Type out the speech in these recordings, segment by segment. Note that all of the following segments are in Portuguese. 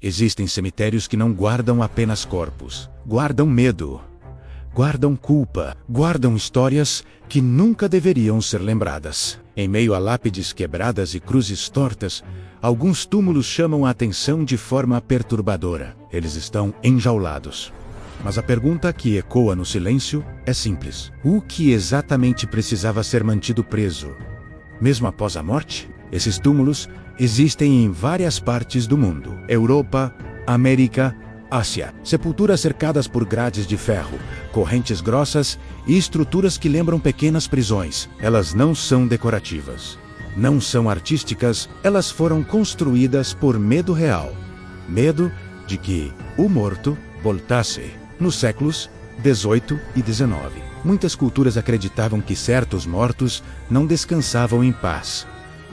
Existem cemitérios que não guardam apenas corpos. Guardam medo. Guardam culpa. Guardam histórias que nunca deveriam ser lembradas. Em meio a lápides quebradas e cruzes tortas, alguns túmulos chamam a atenção de forma perturbadora. Eles estão enjaulados. Mas a pergunta que ecoa no silêncio é simples. O que exatamente precisava ser mantido preso? Mesmo após a morte? Esses túmulos existem em várias partes do mundo. Europa, América, Ásia. Sepulturas cercadas por grades de ferro, correntes grossas e estruturas que lembram pequenas prisões. Elas não são decorativas. Não são artísticas. Elas foram construídas por medo real. Medo de que o morto voltasse. Nos séculos 18 e 19, muitas culturas acreditavam que certos mortos não descansavam em paz.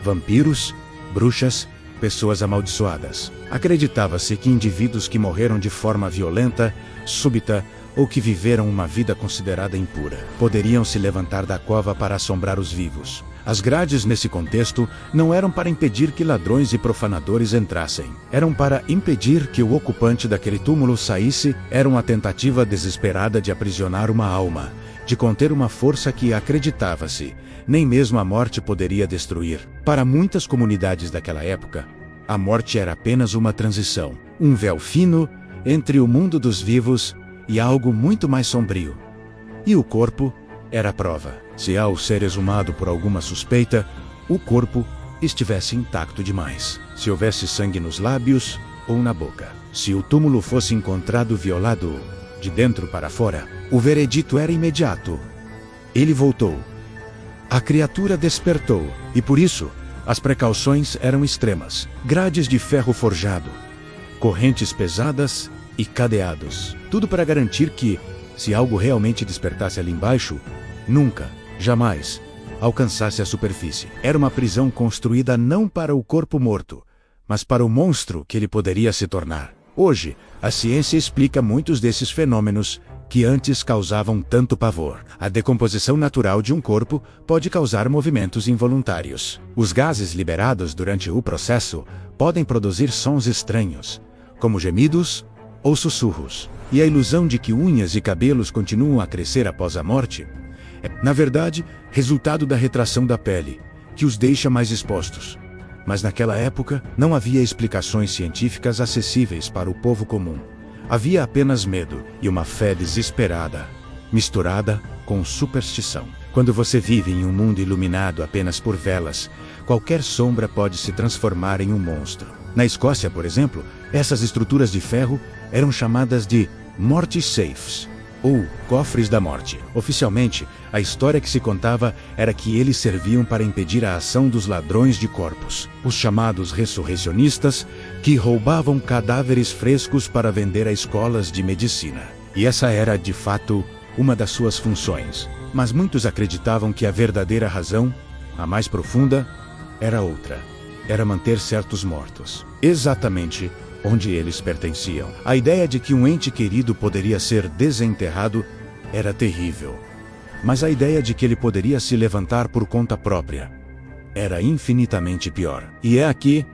Vampiros, bruxas, pessoas amaldiçoadas. Acreditava-se que indivíduos que morreram de forma violenta, súbita ou que viveram uma vida considerada impura poderiam se levantar da cova para assombrar os vivos. As grades nesse contexto não eram para impedir que ladrões e profanadores entrassem. Eram para impedir que o ocupante daquele túmulo saísse. Era uma tentativa desesperada de aprisionar uma alma, de conter uma força que acreditava-se nem mesmo a morte poderia destruir. Para muitas comunidades daquela época, a morte era apenas uma transição, um véu fino entre o mundo dos vivos e algo muito mais sombrio. E o corpo era a prova. Se ao ser exumado por alguma suspeita, o corpo estivesse intacto demais. Se houvesse sangue nos lábios ou na boca. Se o túmulo fosse encontrado violado de dentro para fora, o veredito era imediato. Ele voltou. A criatura despertou, e por isso, as precauções eram extremas. Grades de ferro forjado, correntes pesadas e cadeados. Tudo para garantir que, se algo realmente despertasse ali embaixo, nunca, jamais, alcançasse a superfície. Era uma prisão construída não para o corpo morto, mas para o monstro que ele poderia se tornar. Hoje, a ciência explica muitos desses fenômenos que antes causavam tanto pavor. A decomposição natural de um corpo pode causar movimentos involuntários. Os gases liberados durante o processo podem produzir sons estranhos, como gemidos ou sussurros. E a ilusão de que unhas e cabelos continuam a crescer após a morte é, na verdade, resultado da retração da pele, que os deixa mais expostos. Mas naquela época, não havia explicações científicas acessíveis para o povo comum. Havia apenas medo e uma fé desesperada, misturada com superstição. Quando você vive em um mundo iluminado apenas por velas, qualquer sombra pode se transformar em um monstro. Na Escócia, por exemplo, essas estruturas de ferro eram chamadas de morte safes, ou cofres da morte. Oficialmente, a história que se contava era que eles serviam para impedir a ação dos ladrões de corpos, os chamados ressurreicionistas, que roubavam cadáveres frescos para vender a escolas de medicina. E essa era, de fato, uma das suas funções. Mas muitos acreditavam que a verdadeira razão, a mais profunda, era outra. Era manter certos mortos exatamente onde eles pertenciam. A ideia de que um ente querido poderia ser desenterrado era terrível. Mas a ideia de que ele poderia se levantar por conta própria era infinitamente pior. E é aqui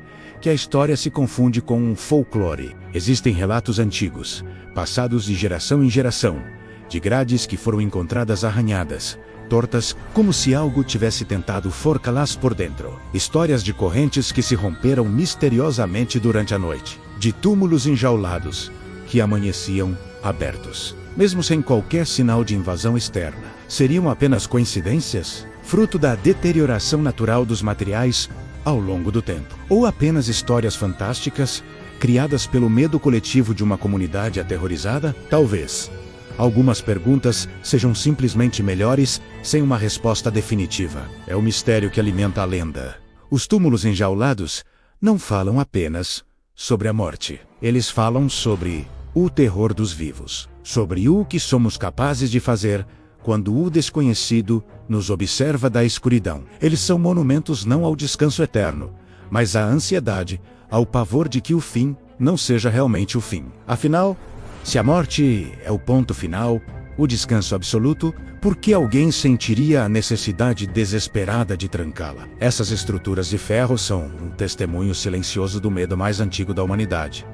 que a história se confunde com um folclore. Existem relatos antigos, passados de geração em geração, de grades que foram encontradas arranhadas, tortas, como se algo tivesse tentado forcá-las por dentro. Histórias de correntes que se romperam misteriosamente durante a noite. De túmulos enjaulados, que amanheciam abertos, mesmo sem qualquer sinal de invasão externa. Seriam apenas coincidências? Fruto da deterioração natural dos materiais ao longo do tempo? Ou apenas histórias fantásticas, criadas pelo medo coletivo de uma comunidade aterrorizada? Talvez. Algumas perguntas sejam simplesmente melhores sem uma resposta definitiva. É o mistério que alimenta a lenda. Os túmulos enjaulados não falam apenas sobre a morte. Eles falam sobre o terror dos vivos, sobre o que somos capazes de fazer quando o desconhecido nos observa da escuridão. Eles são monumentos não ao descanso eterno, mas à ansiedade, ao pavor de que o fim não seja realmente o fim. Afinal, se a morte é o ponto final, o descanso absoluto, por que alguém sentiria a necessidade desesperada de trancá-la? Essas estruturas de ferro são um testemunho silencioso do medo mais antigo da humanidade.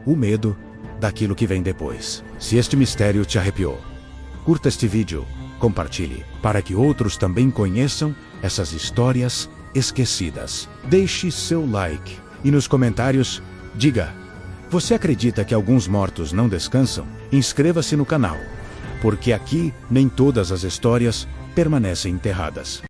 o medo daquilo que vem depois. Se este mistério te arrepiou, curta este vídeo, compartilhe, para que outros também conheçam essas histórias esquecidas. Deixe seu like e nos comentários, diga: você acredita que alguns mortos não descansam? Inscreva-se no canal, porque aqui nem todas as histórias permanecem enterradas.